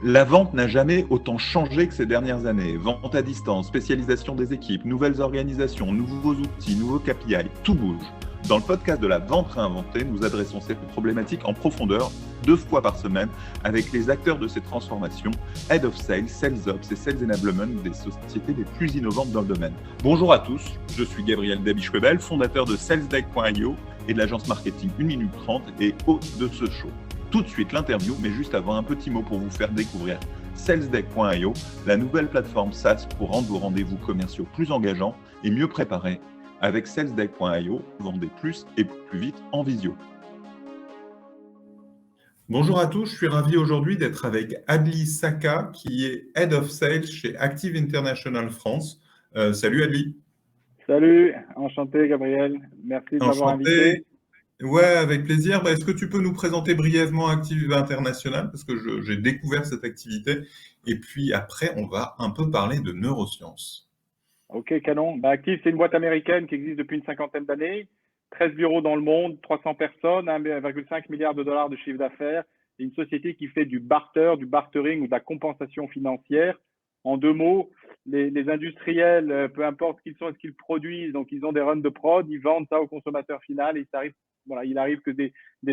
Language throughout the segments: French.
La vente n'a jamais autant changé que ces dernières années. Vente à distance, spécialisation des équipes, nouvelles organisations, nouveaux outils, nouveaux KPI, tout bouge. Dans le podcast de la vente réinventée, nous adressons ces problématiques en profondeur 2 fois par semaine avec les acteurs de ces transformations, Head of Sales, Sales Ops et Sales Enablement des sociétés les plus innovantes dans le domaine. Bonjour à tous, je suis Gabriel Dabischwebel, fondateur de SalesDeck.io et de l'agence marketing 1 minute 30 et hôte de ce show. Tout de suite l'interview, mais juste avant, un petit mot pour vous faire découvrir SalesDeck.io, la nouvelle plateforme SaaS pour rendre vos rendez-vous commerciaux plus engageants et mieux préparés. Avec SalesDeck.io, vendez plus et plus vite en visio. Bonjour à tous, je suis ravi aujourd'hui d'être avec Adli Saka, qui est Head of Sales chez Active International France. Salut Adli. Salut, enchanté Gabriel, merci de m'avoir invité. Ouais, avec plaisir. Est-ce que tu peux nous présenter brièvement Active International, parce que j'ai découvert cette activité, et puis après on va un peu parler de neurosciences. Ok, canon. Active, c'est une boîte américaine qui existe depuis une cinquantaine d'années, 13 bureaux dans le monde, 300 personnes, 1,5 milliard de dollars de chiffre d'affaires, et une société qui fait du barter, du bartering ou de la compensation financière. En 2 mots, les industriels, peu importe qui sont, ce qu'ils produisent, donc ils ont des runs de prod, ils vendent ça au consommateur final et il arrive que des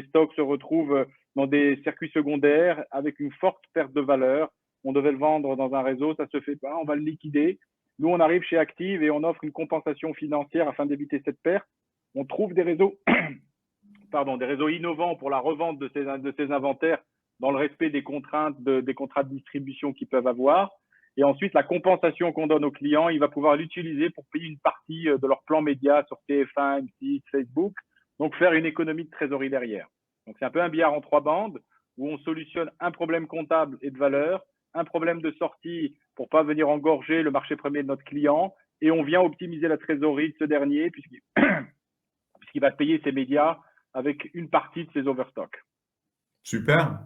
stocks se retrouvent dans des circuits secondaires avec une forte perte de valeur. On devait le vendre dans un réseau, ça se fait pas, on va le liquider. Nous, on arrive chez Active et on offre une compensation financière afin d'éviter cette perte. On trouve des réseaux, des réseaux innovants pour la revente de ces inventaires dans le respect des contraintes des contrats de distribution qu'ils peuvent avoir. Et ensuite, la compensation qu'on donne aux clients, il va pouvoir l'utiliser pour payer une partie de leur plan média sur TF1, M6, Facebook, donc faire une économie de trésorerie derrière. Donc, c'est un peu un billard en 3 bandes où on solutionne un problème comptable et de valeur, un problème de sortie pour pas venir engorger le marché premier de notre client, et on vient optimiser la trésorerie de ce dernier puisqu'il va payer ses médias avec une partie de ses overstocks. Super.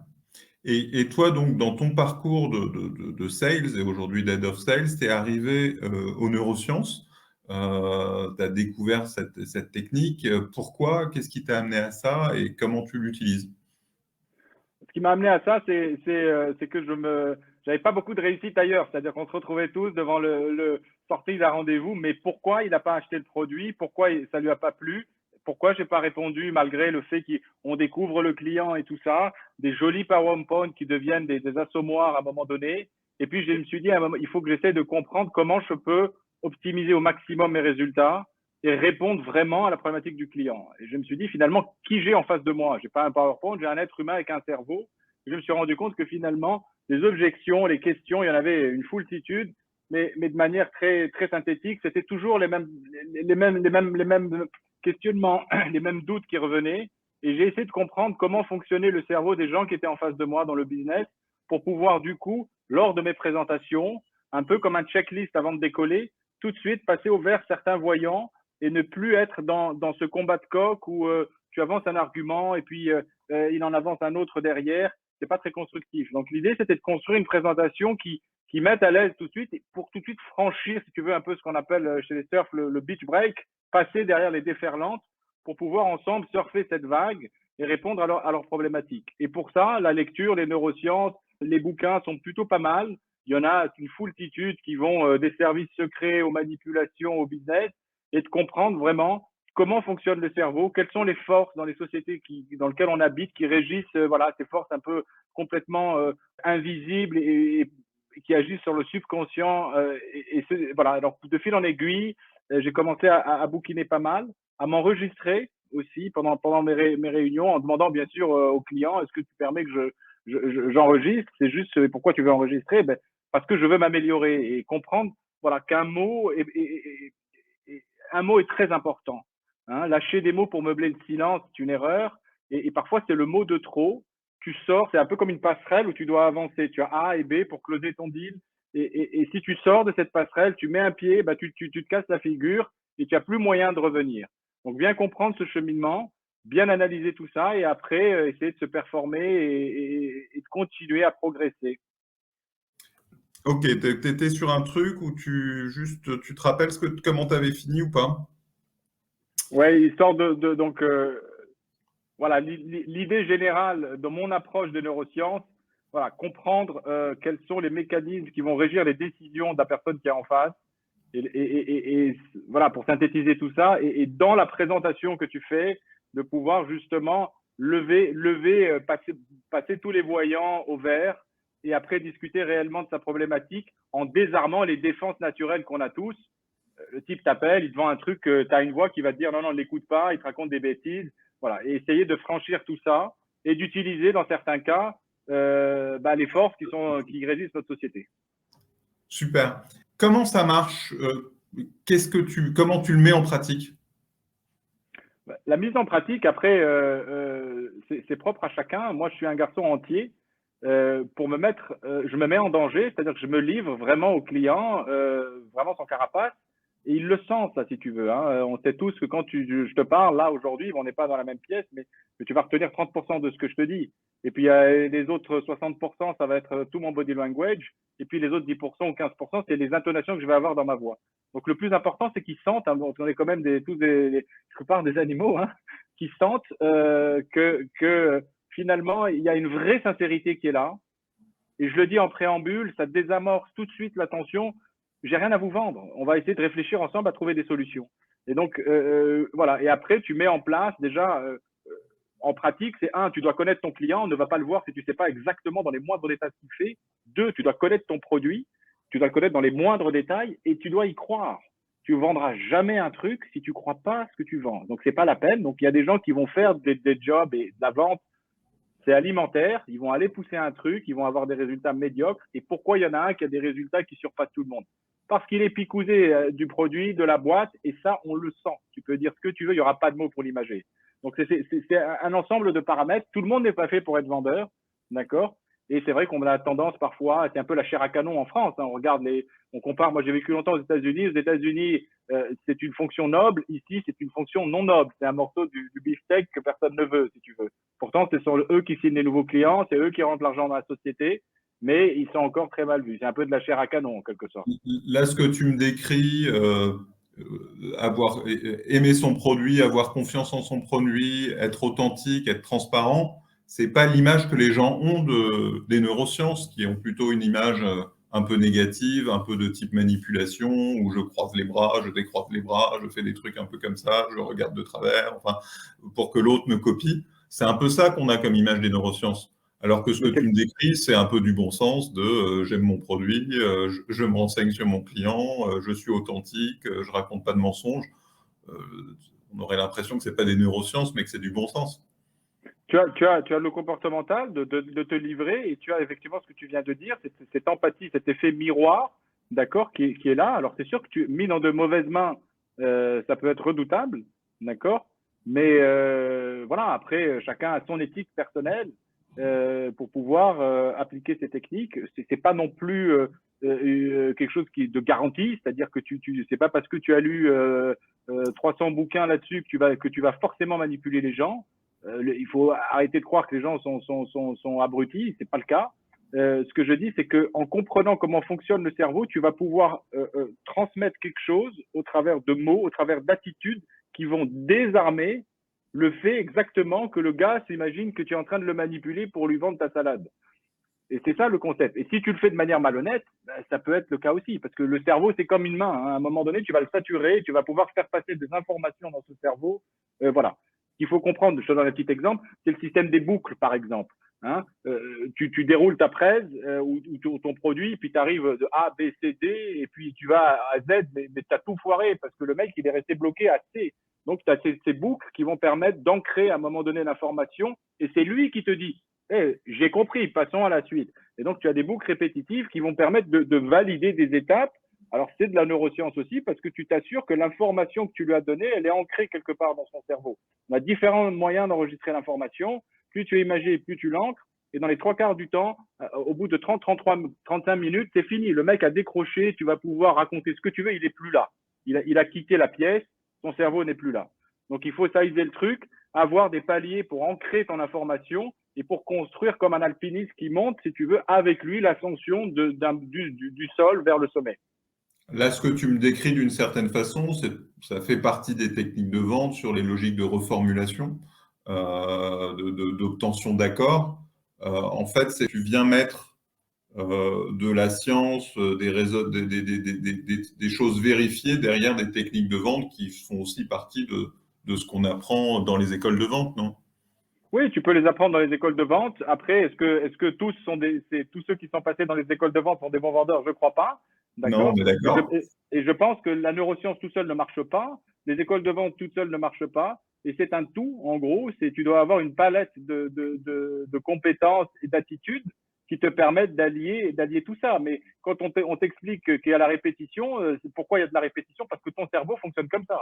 Et toi, donc, dans ton parcours de sales et aujourd'hui d'Head of Sales, tu es arrivé aux neurosciences, tu as découvert cette technique. Pourquoi? Qu'est-ce qui t'a amené à ça et comment tu l'utilises? Ce qui m'a amené à ça, c'est que j'avais pas beaucoup de réussite ailleurs. C'est-à-dire qu'on se retrouvait tous devant le sortie d'un rendez-vous, mais pourquoi il n'a pas acheté le produit? Pourquoi ça lui a pas plu? Pourquoi j'ai pas répondu malgré le fait qu'on découvre le client et tout ça, des jolis PowerPoint qui deviennent des assommoirs à un moment donné. Et puis je me suis dit à un moment, il faut que j'essaie de comprendre comment je peux optimiser au maximum mes résultats et répondre vraiment à la problématique du client. Et je me suis dit finalement qui j'ai en face de moi. J'ai pas un PowerPoint, j'ai un être humain avec un cerveau. Et je me suis rendu compte que finalement les objections, les questions, il y en avait une foultitude, mais de manière très très synthétique, c'était toujours les mêmes questionnements, les mêmes doutes qui revenaient. Et j'ai essayé de comprendre comment fonctionnait le cerveau des gens qui étaient en face de moi dans le business pour pouvoir, du coup, lors de mes présentations, un peu comme un checklist avant de décoller, tout de suite passer au vert certains voyants et ne plus être dans ce combat de coq où tu avances un argument et puis il en avance un autre derrière. C'est pas très constructif. Donc l'idée, c'était de construire une présentation qui mette à l'aise tout de suite pour tout de suite franchir, si tu veux, un peu ce qu'on appelle chez les surfs le beach break, passer derrière les déferlantes pour pouvoir ensemble surfer cette vague et répondre à leurs problématiques. Et pour ça, la lecture, les neurosciences, les bouquins sont plutôt pas mal. Il y en a une foultitude qui vont des services secrets aux manipulations, au business, et de comprendre vraiment comment fonctionne le cerveau, quelles sont les forces dans les sociétés dans lesquelles on habite qui régissent ces forces un peu complètement invisibles et qui agissent sur le subconscient. Alors de fil en aiguille, j'ai commencé à bouquiner pas mal, à m'enregistrer aussi pendant mes réunions en demandant bien sûr aux clients est-ce que tu permets que j'enregistre? C'est juste pourquoi tu veux enregistrer? Parce que je veux m'améliorer et comprendre qu'un mot un mot est très important. Lâcher des mots pour meubler le silence, c'est une erreur. Et parfois, c'est le mot de trop. Tu sors, c'est un peu comme une passerelle où tu dois avancer. Tu as A et B pour closer ton deal. Et si tu sors de cette passerelle, tu mets un pied, tu te casses la figure et tu n'as plus moyen de revenir. Donc, bien comprendre ce cheminement, bien analyser tout ça et après, essayer de se performer et de continuer à progresser. Ok, tu étais sur un truc où tu te rappelles comment tu avais fini ou pas? Ouais, histoire donc voilà, l'idée générale de mon approche des neurosciences, voilà, comprendre quels sont les mécanismes qui vont régir les décisions de la personne qui est en face. Et voilà, pour synthétiser tout ça, et dans la présentation que tu fais, de pouvoir justement passer tous les voyants au vert et après discuter réellement de sa problématique en désarmant les défenses naturelles qu'on a tous. Le type t'appelle, il te vend un truc, tu as une voix qui va te dire non, non, ne l'écoute pas, il te raconte des bêtises. Voilà, et essayer de franchir tout ça et d'utiliser dans certains cas les forces qui régissent notre société. Super. Comment ça marche? Comment tu le mets en pratique? La mise en pratique, après, c'est propre à chacun. Moi, je suis un garçon entier. Pour je me mets en danger, c'est-à-dire que je me livre vraiment au client, vraiment sans carapace. Et il le sent, ça, si tu veux. Hein. On sait tous que quand je te parle, là, aujourd'hui, on n'est pas dans la même pièce, mais que tu vas retenir 30% de ce que je te dis. Et puis, les autres 60%, ça va être tout mon body language. Et puis, les autres 10% ou 15%, c'est les intonations que je vais avoir dans ma voix. Donc, le plus important, c'est qu'ils sentent, hein, on est quand même des animaux, hein, qui sentent que finalement, il y a une vraie sincérité qui est là. Et je le dis en préambule, ça désamorce tout de suite la tension. J'ai rien à vous vendre. On va essayer de réfléchir ensemble à trouver des solutions. Et donc, voilà. Et après, tu mets en place déjà, en pratique, c'est tu dois connaître ton client. On ne va pas le voir si tu ne sais pas exactement dans les moindres détails ce qu'il fait. 2, tu dois connaître ton produit. Tu dois le connaître dans les moindres détails et tu dois y croire. Tu ne vendras jamais un truc si tu ne crois pas à ce que tu vends. Donc, ce n'est pas la peine. Donc, il y a des gens qui vont faire des jobs et de la vente. C'est alimentaire, ils vont aller pousser un truc, ils vont avoir des résultats médiocres. Et pourquoi il y en a un qui a des résultats qui surpassent tout le monde? Parce qu'il est picousé du produit, de la boîte, et ça, on le sent. Tu peux dire ce que tu veux, il n'y aura pas de mots pour l'imager. Donc, c'est un ensemble de paramètres. Tout le monde n'est pas fait pour être vendeur, d'accord? Et c'est vrai qu'on a tendance parfois, c'est un peu la chair à canon en France. Hein, on compare. Moi, j'ai vécu longtemps aux États-Unis. Aux États-Unis, c'est une fonction noble. Ici, c'est une fonction non noble. C'est un morceau du beefsteak que personne ne veut, si tu veux. Pourtant, ce sont eux qui signent les nouveaux clients, c'est eux qui rentrent l'argent dans la société, mais ils sont encore très mal vus. C'est un peu de la chair à canon, en quelque sorte. Là, ce que tu me décris, aimer son produit, avoir confiance en son produit, être authentique, être transparent, c'est pas l'image que les gens ont des neurosciences, qui ont plutôt une image un peu négative, un peu de type manipulation, où je croise les bras, je décroise les bras, je fais des trucs un peu comme ça, je regarde de travers, enfin, pour que l'autre me copie. C'est un peu ça qu'on a comme image des neurosciences. Alors que ce que tu me décris, c'est un peu du bon sens de j'aime mon produit, je me renseigne sur mon client, je suis authentique, je raconte pas de mensonges. On aurait l'impression que c'est pas des neurosciences, mais que c'est du bon sens. Tu as le comportemental de te livrer et tu as effectivement ce que tu viens de dire, cette empathie, cet effet miroir, d'accord, qui est là. Alors c'est sûr que mis dans de mauvaises mains, ça peut être redoutable, d'accord. Mais voilà, après chacun a son éthique personnelle pour pouvoir appliquer ces techniques. C'est pas non plus quelque chose de garanti, c'est-à-dire que c'est pas parce que tu as lu 300 bouquins là-dessus que tu vas forcément manipuler les gens. Il faut arrêter de croire que les gens sont abrutis, c'est pas le cas. Ce que je dis, c'est que en comprenant comment fonctionne le cerveau, tu vas pouvoir transmettre quelque chose au travers de mots, au travers d'attitudes qui vont désarmer le fait exactement que le gars s'imagine que tu es en train de le manipuler pour lui vendre ta salade. Et c'est ça le concept. Et si tu le fais de manière malhonnête, ça peut être le cas aussi, parce que le cerveau, c'est comme une main. Hein. À un moment donné, tu vas le saturer, tu vas pouvoir faire passer des informations dans ce cerveau. Voilà. Ce qu'il faut comprendre, je te donne un petit exemple, c'est le système des boucles, par exemple. Hein, tu déroules ta presse ou ton produit, puis tu arrives de A, B, C, D, et puis tu vas à Z, mais tu as tout foiré parce que le mec, il est resté bloqué à C. Donc, tu as ces boucles qui vont permettre d'ancrer à un moment donné l'information, et c'est lui qui te dit hey, j'ai compris, passons à la suite. Et donc, tu as des boucles répétitives qui vont permettre de valider des étapes. Alors, c'est de la neuroscience aussi parce que tu t'assures que l'information que tu lui as donnée, elle est ancrée quelque part dans son cerveau. On a différents moyens d'enregistrer l'information. Plus tu es imagé, plus tu l'ancres. Et dans les 3/4 du temps, au bout de 30, 33, 35 minutes, c'est fini. Le mec a décroché, tu vas pouvoir raconter ce que tu veux, il n'est plus là. Il a quitté la pièce, son cerveau n'est plus là. Donc, il faut sizer le truc, avoir des paliers pour ancrer ton information et pour construire comme un alpiniste qui monte, si tu veux, avec lui l'ascension du sol vers le sommet. Là, ce que tu me décris d'une certaine façon, ça fait partie des techniques de vente sur les logiques de reformulation, d'obtention d'accords. En fait, c'est que tu viens mettre de la science, des réseaux, des choses vérifiées derrière des techniques de vente qui font aussi partie de ce qu'on apprend dans les écoles de vente, non? Oui, tu peux les apprendre dans les écoles de vente. Après, est-ce que tous ceux qui sont passés dans les écoles de vente sont des bons vendeurs? Je crois pas. Non, D'accord? mais d'accord. Et je pense que la neuroscience tout seul ne marche pas. Les écoles de vente toutes seules ne marchent pas. Et c'est un tout, en gros, tu dois avoir une palette de compétences et d'attitudes qui te permettent d'allier tout ça. Mais quand on t'explique qu'il y a la répétition, pourquoi il y a de la répétition? Parce que ton cerveau fonctionne comme ça.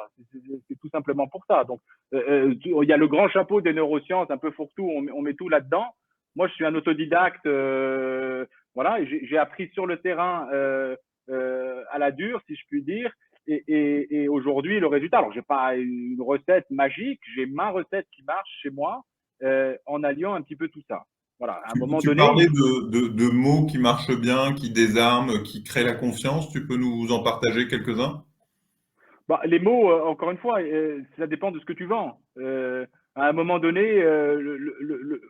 C'est tout simplement pour ça. Donc, il y a le grand chapeau des neurosciences, un peu fourre-tout, on met tout là-dedans. Moi, je suis un autodidacte, voilà, et j'ai appris sur le terrain à la dure, si je puis dire. Et aujourd'hui, le résultat, alors j'ai pas une recette magique, j'ai ma recette qui marche chez moi en alliant un petit peu tout ça. Voilà, à un moment Tu donné, parlais de mots qui marchent bien, qui désarment, qui créent la confiance. Tu peux nous en partager quelques-uns? bah, les mots, encore une fois, ça dépend de ce que tu vends. À un moment donné,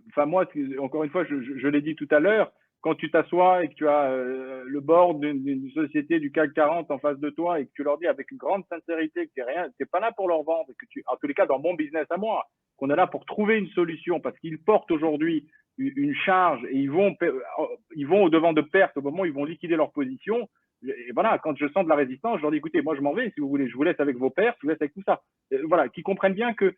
enfin moi, encore une fois, je l'ai dit tout à l'heure, quand tu t'assois et que tu as le board d'une société du CAC 40 en face de toi et que tu leur dis avec une grande sincérité que tu n'es pas là pour leur vendre, que en tous les cas dans mon business à moi, qu'on est là pour trouver une solution parce qu'ils portent aujourd'hui une charge et ils vont au devant de pertes au moment où ils vont liquider leur position. Et voilà, quand je sens de la résistance, je leur dis écoutez, moi je m'en vais, si vous voulez, je vous laisse avec vos pertes, je vous laisse avec tout ça. Voilà, qu'ils comprennent bien qu'il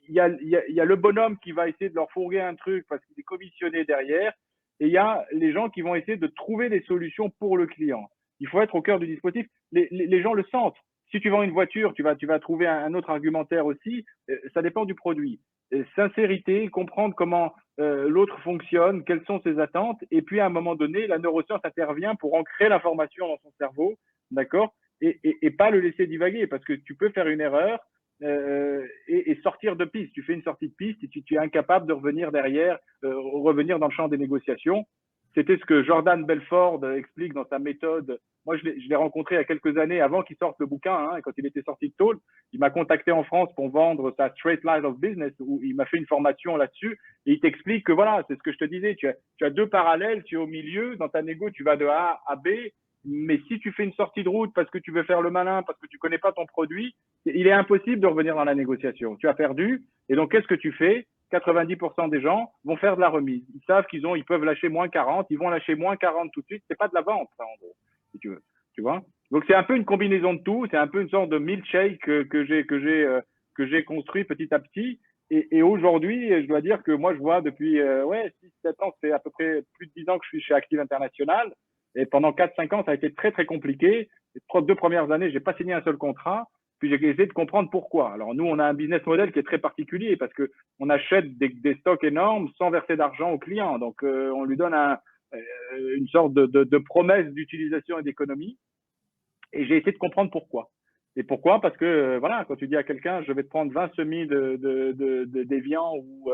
y a le bonhomme qui va essayer de leur fourguer un truc parce qu'il est commissionné derrière, et il y a les gens qui vont essayer de trouver des solutions pour le client. Il faut être au cœur du dispositif. Les gens le sentent. Si tu vends une voiture, tu vas trouver un autre argumentaire aussi. Ça dépend du produit. Sincérité, comprendre comment l'autre fonctionne, quelles sont ses attentes, et puis à un moment donné, la neuroscience intervient pour ancrer l'information dans son cerveau, d'accord, et pas le laisser divaguer, parce que tu peux faire une erreur et sortir de piste. Tu fais une sortie de piste et tu es incapable de revenir derrière, revenir dans le champ des négociations. C'était ce que Jordan Belfort explique dans sa méthode. Moi, je l'ai rencontré il y a quelques années avant qu'il sorte le bouquin, hein, quand il était sorti de tôle. Il m'a contacté en France pour vendre sa Straight Line of Business, où il m'a fait une formation là-dessus. Et il t'explique que voilà, c'est ce que je te disais, tu as deux parallèles, tu es au milieu, dans ta négo, tu vas de A à B. Mais si tu fais une sortie de route parce que tu veux faire le malin, parce que tu connais pas ton produit, il est impossible de revenir dans la négociation. Tu as perdu. Et donc, qu'est-ce que tu fais? 90% des gens vont faire de la remise. Ils savent ils peuvent lâcher moins 40, ils vont lâcher moins 40 tout de suite. C'est pas de la vente, ça, en gros, si tu veux. Tu vois? Donc, c'est un peu une combinaison de tout. C'est un peu une sorte de milkshake que j'ai construit petit à petit. Et aujourd'hui, je dois dire que moi, je vois depuis 6-7 ans, c'est à peu près plus de 10 ans que je suis chez Active International. Et pendant 4-5 ans, ça a été très, très compliqué. Les 2 premières années, j'ai pas signé un seul contrat. Puis j'ai essayé de comprendre pourquoi. Alors nous, on a un business model qui est très particulier parce que on achète des stocks énormes sans verser d'argent au client. Donc on lui donne une sorte de promesse d'utilisation et d'économie. Et j'ai essayé de comprendre pourquoi. Et pourquoi? Parce que voilà, quand tu dis à quelqu'un, je vais te prendre 20 semis d'Évian ou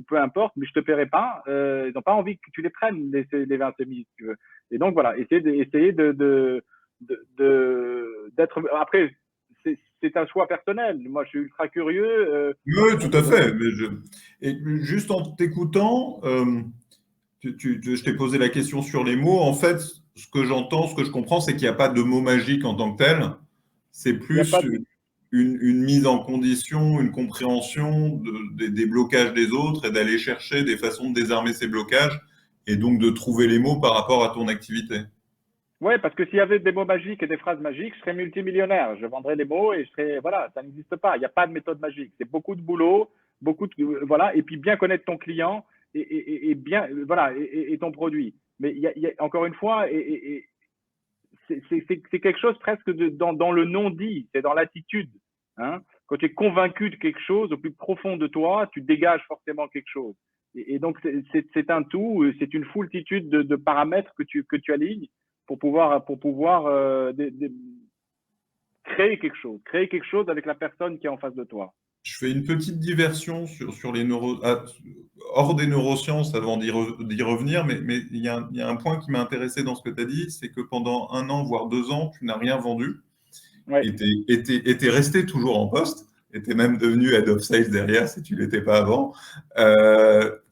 peu importe, mais je te paierai pas, ils n'ont pas envie que tu les prennes les 20 semis, si tu veux. Et donc voilà, essayer d'être. Après, c'est un choix personnel. Moi, je suis ultra curieux. Oui, tout à fait. Et juste en t'écoutant, je t'ai posé la question sur les mots. En fait, ce que j'entends, ce que je comprends, c'est qu'il n'y a pas de mots magiques en tant que tel. C'est plus une mise en condition, une compréhension des blocages des autres et d'aller chercher des façons de désarmer ces blocages et donc de trouver les mots par rapport à ton activité. Ouais, parce que s'il y avait des mots magiques et des phrases magiques, je serais multimillionnaire. Je vendrais les mots et voilà, ça n'existe pas. Il n'y a pas de méthode magique. C'est beaucoup de boulot, voilà, et puis bien connaître ton client et bien, voilà, et ton produit. Mais encore une fois, c'est quelque chose presque dans le non-dit, c'est dans l'attitude. Hein. Quand tu es convaincu de quelque chose, au plus profond de toi, tu dégages forcément quelque chose. Et donc, c'est un tout, c'est une foultitude de paramètres que tu alignes pour pouvoir créer quelque chose avec la personne qui est en face de toi. Je fais une petite diversion sur les hors des neurosciences avant d'y revenir, mais il y a un point qui m'a intéressé dans ce que tu as dit, c'est que pendant 1 an, voire 2 ans, tu n'as rien vendu Ouais. et tu es resté toujours en poste. et tu es même devenu Head of Sales derrière si tu ne l'étais pas avant.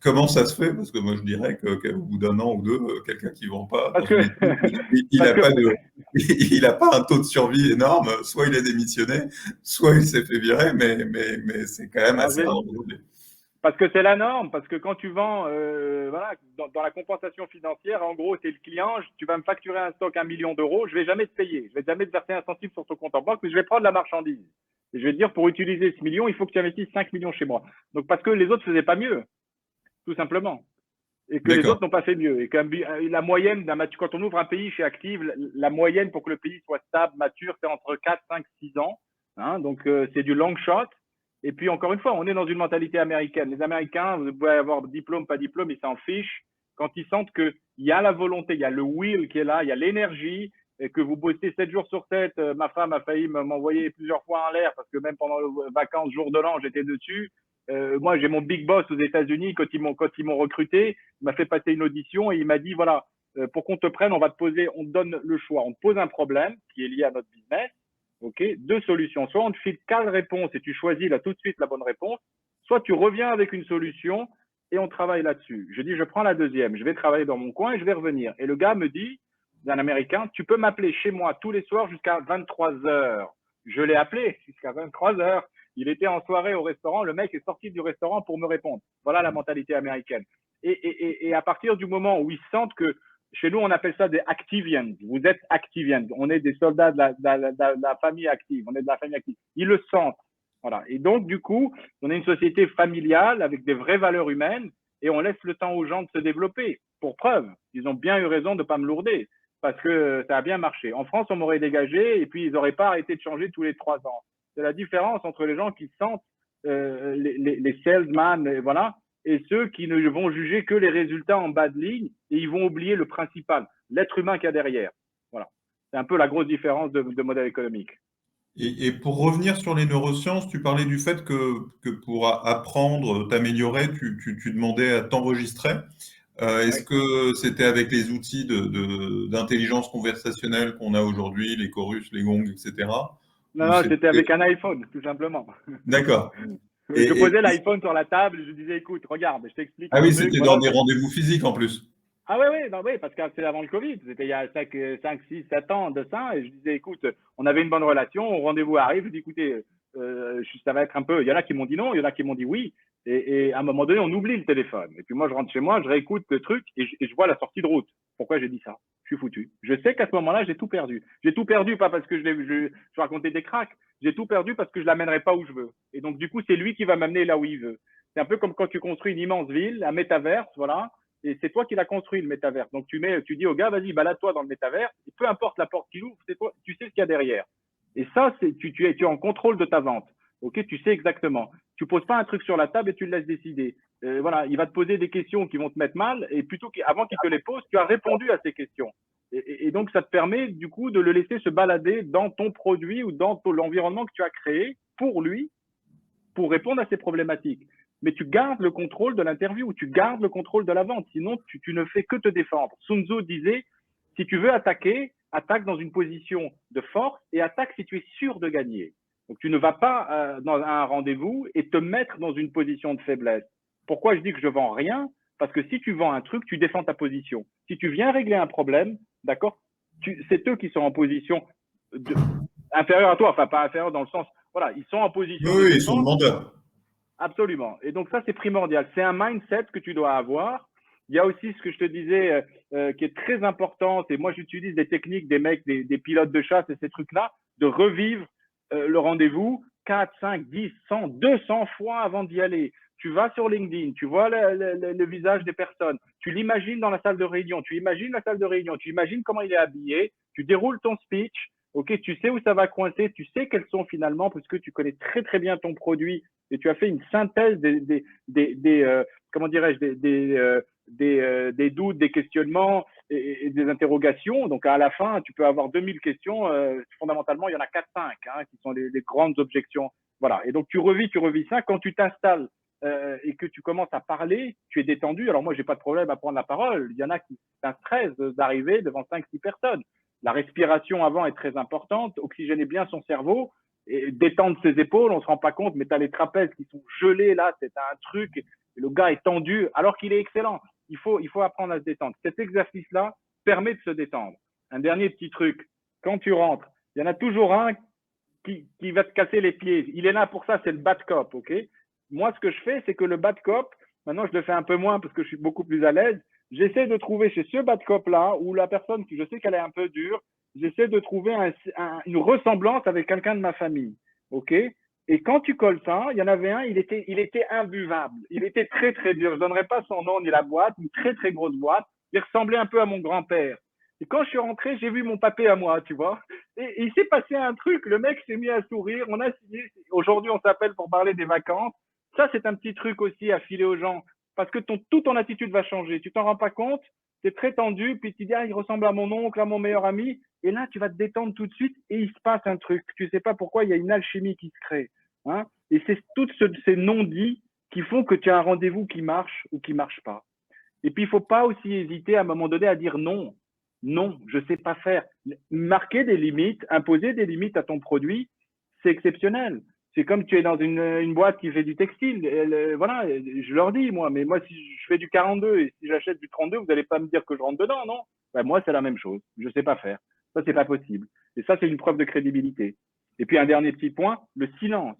Comment ça se fait? Parce que moi, je dirais qu'au bout d'un an ou deux, quelqu'un qui ne vend pas dans Parce que, une équipe, il parce n'a que, pas il a pas un taux de survie énorme. Soit il a démissionné, soit il s'est fait virer, mais c'est quand même alors, assez rare aujourd'hui. parce que c'est la norme, parce que quand tu vends, voilà, dans la compensation financière, en gros, c'est le client, tu vas me facturer un stock 1 million d'euros, je vais jamais te payer, je vais jamais te verser un centime sur ton compte en banque, mais je vais prendre la marchandise. Et je vais te dire, pour utiliser ce million, il faut que tu investisses 5 millions chez moi. Donc, parce que les autres faisaient pas mieux, tout simplement. Et que les D'accord. autres n'ont pas fait mieux. Et que la moyenne, quand on ouvre un pays chez Active, la moyenne pour que le pays soit stable, mature, c'est entre 4, 5, 6 ans. Hein, donc, c'est du long shot. Et puis, encore une fois, on est dans une mentalité américaine. Les Américains, vous pouvez avoir diplôme, pas diplôme, ils s'en fichent. Quand ils sentent qu'il y a la volonté, il y a le will qui est là, il y a l'énergie, et que vous bossez 7 jours sur 7, ma femme a failli m'envoyer plusieurs fois en l'air parce que même pendant les vacances, jour de l'an, j'étais dessus. Moi, j'ai mon big boss aux États-Unis quand ils m'ont recruté, il m'a fait passer une audition et il m'a dit voilà, pour qu'on te prenne, on te donne le choix, on te pose un problème qui est lié à notre business, ok, deux solutions. Soit on te file 4 réponses et tu choisis là tout de suite la bonne réponse, soit tu reviens avec une solution et on travaille là-dessus. Je dis je prends la deuxième, je vais travailler dans mon coin et je vais revenir. Et le gars me dit, un Américain, tu peux m'appeler chez moi tous les soirs jusqu'à 23 heures. Je l'ai appelé jusqu'à 23 heures. Il était en soirée au restaurant, le mec est sorti du restaurant pour me répondre. Voilà la mentalité américaine. Et à partir du moment où ils sentent que, chez nous on appelle ça des Activians, vous êtes Activians, on est des soldats de la famille active, on est de la famille active. Ils le sentent. Voilà. Et donc du coup, on est une société familiale avec des vraies valeurs humaines et on laisse le temps aux gens de se développer. Pour preuve, ils ont bien eu raison de ne pas me lourder parce que ça a bien marché. En France, on m'aurait dégagé et puis ils n'auraient pas arrêté de changer tous les 3 ans. C'est la différence entre les gens qui sentent les salesmen, et voilà, et ceux qui ne vont juger que les résultats en bas de ligne et ils vont oublier le principal, l'être humain qu'il y a derrière. Voilà. C'est un peu la grosse différence de modèle économique. Et pour revenir sur les neurosciences, tu parlais du fait que pour apprendre, t'améliorer, tu demandais à t'enregistrer. Est-ce Oui. que c'était avec les outils d'intelligence conversationnelle qu'on a aujourd'hui, les Chorus, les Gong, etc. Non, Ou non, c'était c'était... avec un iPhone, tout simplement. D'accord. Je posais l'iPhone sur la table, je disais, écoute, regarde, je t'explique Ah un oui, truc. c'était dans Voilà. des rendez-vous physiques en plus. Ah ouais, ouais, non, ouais, parce que c'est avant le Covid, c'était il y a 5, 6, 7 ans de ça, et je disais, écoute, on avait une bonne relation, au rendez-vous arrive, je dis, écoutez, ça va être un peu, il y en a qui m'ont dit non, il y en a qui m'ont dit oui, et à un moment donné, on oublie le téléphone. Et puis moi, je rentre chez moi, je réécoute le truc, et je vois la sortie de route. Pourquoi j'ai dit ça? Je suis foutu. Je sais qu'à ce moment-là, j'ai tout perdu. J'ai tout perdu, pas parce que je racontais des cracks, j'ai tout perdu parce que je l'amènerai pas où je veux. Et donc, du coup, c'est lui qui va m'amener là où il veut. C'est un peu comme quand tu construis une immense ville, un métaverse, voilà, et c'est toi qui l'as construit, le métaverse. Donc, tu dis au gars, vas-y, balade-toi dans le métaverse, et peu importe la porte qu'il ouvre, c'est toi, tu sais ce qu'il y a derrière. Et ça, tu es en contrôle de ta vente. Ok, tu sais exactement. Tu poses pas un truc sur la table et tu le laisses décider. Voilà, il va te poser des questions qui vont te mettre mal, et plutôt qu'avant qu'il te les pose, tu as répondu à ces questions. Et donc, ça te permet du coup de le laisser se balader dans ton produit ou dans l'environnement que tu as créé pour lui, pour répondre à ses problématiques. Mais tu gardes le contrôle de l'interview, tu gardes le contrôle de la vente. Sinon, tu ne fais que te défendre. Sun Tzu disait, si tu veux attaquer, attaque dans une position de force et attaque si tu es sûr de gagner. Donc, tu ne vas pas dans un rendez-vous et te mettre dans une position de faiblesse. Pourquoi je dis que je vends rien? Parce que si tu vends un truc, tu défends ta position. Si tu viens régler un problème, d'accord, c'est eux qui sont en position inférieure à toi. Enfin, pas inférieure dans le sens, voilà, ils sont en position de Oui, ils sont défense. demandeurs. Absolument. Et donc ça, c'est primordial. C'est un mindset que tu dois avoir. Il y a aussi ce que je te disais qui est très important. Et moi, j'utilise des techniques des mecs, des pilotes de chasse et ces trucs-là, de revivre le rendez-vous 4, 5, 10, 100, 200 fois avant d'y aller. Tu vas sur LinkedIn, tu vois le visage des personnes, tu l'imagines dans la salle de réunion, tu imagines la salle de réunion, tu imagines comment il est habillé, tu déroules ton speech, ok, tu sais où ça va coincer, tu sais quels sont finalement, parce que tu connais très très bien ton produit et tu as fait une synthèse comment dirais-je, des doutes, des questionnements et des interrogations. Donc, à la fin, tu peux avoir 2000 questions. Fondamentalement, il y en a 4-5 qui sont les grandes objections. Voilà. Et donc, tu revis ça. Quand tu t'installes et que tu commences à parler, tu es détendu. Alors, moi, j'ai pas de problème à prendre la parole. Il y en a qui c'est un stress d'arriver devant 5-6 personnes. La respiration avant est très importante. Oxygéner bien son cerveau. détendre ses épaules, on se rend pas compte, mais tu as les trapèzes qui sont gelés là, c'est un truc, et le gars est tendu alors qu'il est excellent. Il faut apprendre à se détendre. Cet exercice-là permet de se détendre. Un dernier petit truc, quand tu rentres, il y en a toujours un qui va te casser les pieds. Il est là pour ça, c'est le bad cop, ok? Moi, ce que je fais, c'est que le bad cop, maintenant je le fais un peu moins parce que je suis beaucoup plus à l'aise, j'essaie de trouver chez ce bad cop-là, ou la personne qui je sais qu'elle est un peu dure, j'essaie de trouver une ressemblance avec quelqu'un de ma famille, ok? Et quand tu colles ça, il y en avait un, il était imbuvable. Il était très, très dur. Je ne donnerai pas son nom ni la boîte, une très, très grosse boîte. Il ressemblait un peu à mon grand-père. Et quand je suis rentré, j'ai vu mon papé à moi, tu vois. Et il s'est passé un truc. Le mec s'est mis à sourire. On a signé. Aujourd'hui, on s'appelle pour parler des vacances. Ça, c'est un petit truc aussi à filer aux gens. Parce que toute ton attitude va changer. Tu t'en rends pas compte. C'est très tendu. Puis tu dis, ah, il ressemble à mon oncle, à mon meilleur ami. Et là, tu vas te détendre tout de suite et il se passe un truc. Tu sais pas pourquoi, il y a une alchimie qui se crée. Hein, et c'est tous ces non-dits qui font que tu as un rendez-vous qui marche ou qui marche pas. Et puis, il faut pas aussi hésiter à un moment donné à dire non. Non, je sais pas faire. Marquer des limites, imposer des limites à ton produit, c'est exceptionnel. C'est comme tu es dans une boîte qui fait du textile. Voilà, je leur dis, moi, mais moi, si je fais du 42 et si j'achète du 32, vous n'allez pas me dire que je rentre dedans, non? Ben, moi, c'est la même chose. Je sais pas faire. Ça, c'est pas possible. Et ça, c'est une preuve de crédibilité. Et puis, un dernier petit point, le silence.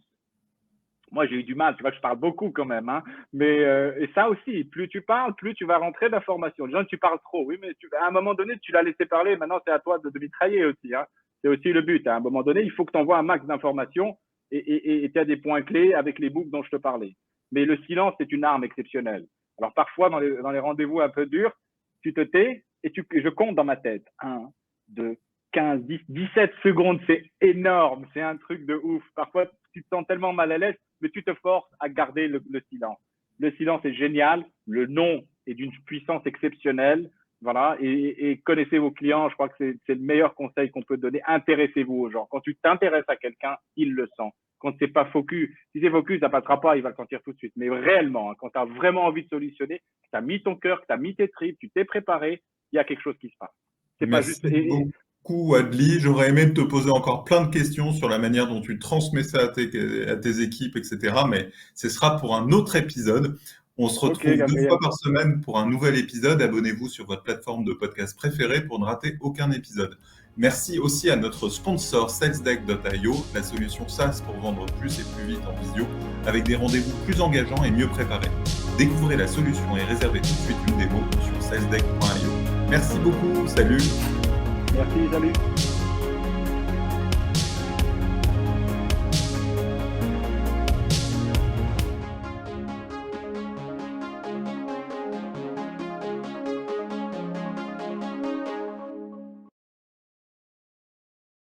Moi, j'ai eu du mal, tu vois que je parle beaucoup quand même, hein. Mais et ça aussi, plus tu parles, plus tu vas rentrer d'informations. Les gens, tu parles trop, oui, mais à un moment donné, tu l'as laissé parler, maintenant c'est à toi de mitrailler aussi, hein. C'est aussi le but. À un moment donné, il faut que tu envoies un max d'informations et tu as des points clés avec les boucles dont je te parlais. Mais le silence, c'est une arme exceptionnelle. Alors parfois, dans les rendez-vous un peu durs, tu te tais et je compte dans ma tête. 1, 2, 15, 10, 17 secondes, c'est énorme, c'est un truc de ouf. Parfois, tu te sens tellement mal à l'aise, mais tu te forces à garder le silence. Le silence est génial, le non est d'une puissance exceptionnelle. Voilà, et connaissez vos clients, je crois que c'est le meilleur conseil qu'on peut donner. Intéressez-vous aux gens. Quand tu t'intéresses à quelqu'un, il le sent. Quand c'est pas focus, si c'est focus, ça passera pas, il va le sentir tout de suite. Mais réellement, hein, quand tu as vraiment envie de solutionner, que tu as mis ton cœur, que tu as mis tes tripes, tu t'es préparé, il y a quelque chose qui se passe. C'est pas juste. Beaucoup, Adli. J'aurais aimé te poser encore plein de questions sur la manière dont tu transmets ça à tes équipes, etc. Mais ce sera pour un autre épisode. On se retrouve 2 fois par semaine pour un nouvel épisode. Abonnez-vous sur votre plateforme de podcast préférée pour ne rater aucun épisode. Merci aussi à notre sponsor salesdeck.io, la solution SaaS pour vendre plus et plus vite en visio, avec des rendez-vous plus engageants et mieux préparés. Découvrez la solution et réservez tout de suite une démo sur salesdeck.io. Merci beaucoup, salut. Merci, salut.